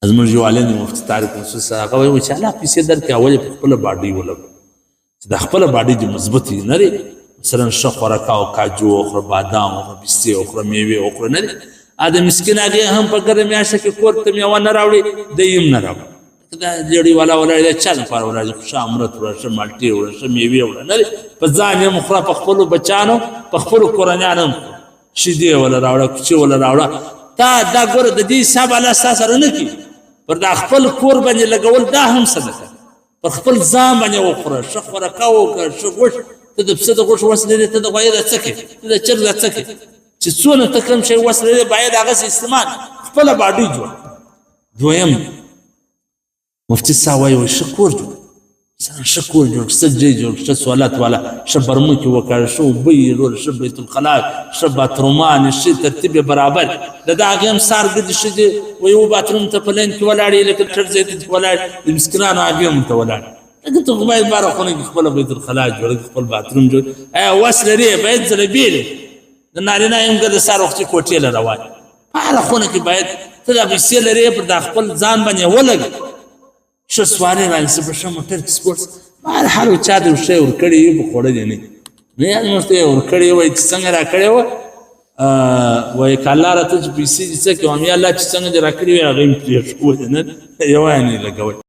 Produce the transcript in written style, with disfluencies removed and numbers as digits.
زموږ یو عالم مفتي طارق منصور صاحب هغه وایي چې الله پیسې درکړي اول یې په خپله باډۍ ولګوه چې د خپله باډۍ دې مضبوط وي نه دی مثلا ښه خوراک او کاجو وخوره بادام وخوره پستې وخوره میوې وخوره نه دی د مسکین هغې هم په ګرمه میاشته کې کور ته میوه نه راوړي دی هم نه راوړي دا لېړۍ والا ولاړ دی چا لپاره ولاړ دی ښه امرت وړه ښه مالټې وړه ښه میوې وړه نه دی په ځان هم خوره په خپلو بچیانو په خپلو کورنیانو هم شیدې وله راوړه کوچې وله راوړه تا دا ګوره د دې حساب الله ستا سره نه کړي پر دا خپل کور باندې لګول دا هم صدقه پر خپل ځان باندې وخوره ښه خوراکه وکړه ښه غوښ ته د پسه د غوښ وس لرې ته د غویې د څه کوې ته د چرګ د څه کوې چې څونه ته کوم شی وس لرې باید هغسې استعمال خپله باډۍ جوړ دویم مفتي صاحب وایي ښه کور جوړ ښه کور جوړ سجدې جوړ ښه سوالات والا ښه برمکې وکړه ښه اوبه یې ډول ښه بیت الخلا ښه باترومان ښه ترتیب یې برابر د ده هغې هم سار ګرځي ښځې وایي و باتروم ته په لین کې ولاړې لکه ټر ځای ته چې ولاړ د مسکینانو هغې هم ته ولاړ لکه ته خو باید باره خونه کې خپله بیت الخلا جوړه کړې خپل باتروم جوړ ایا وس لرې باید ځله بېلې د نارینه هم که د سهار وختي کوټې له روان په هره خونه کې باید ته دا پیسې لرې پر دا خپل ځان باندې ولګه ښه سوارې رانیسه په ښه موټر کې سپورټس په هر حال چا دې ښه یې ورکړې وي په خوړلې نه نه یاد مې ورته یې ورکړې وایي چې څنګه راکړې وه وایي که الله راته چې پیسې دې څه کوم یا الله چې څنګه دې راکړې وي هغه یې پرېښودې نه یوه یې نه لګوئ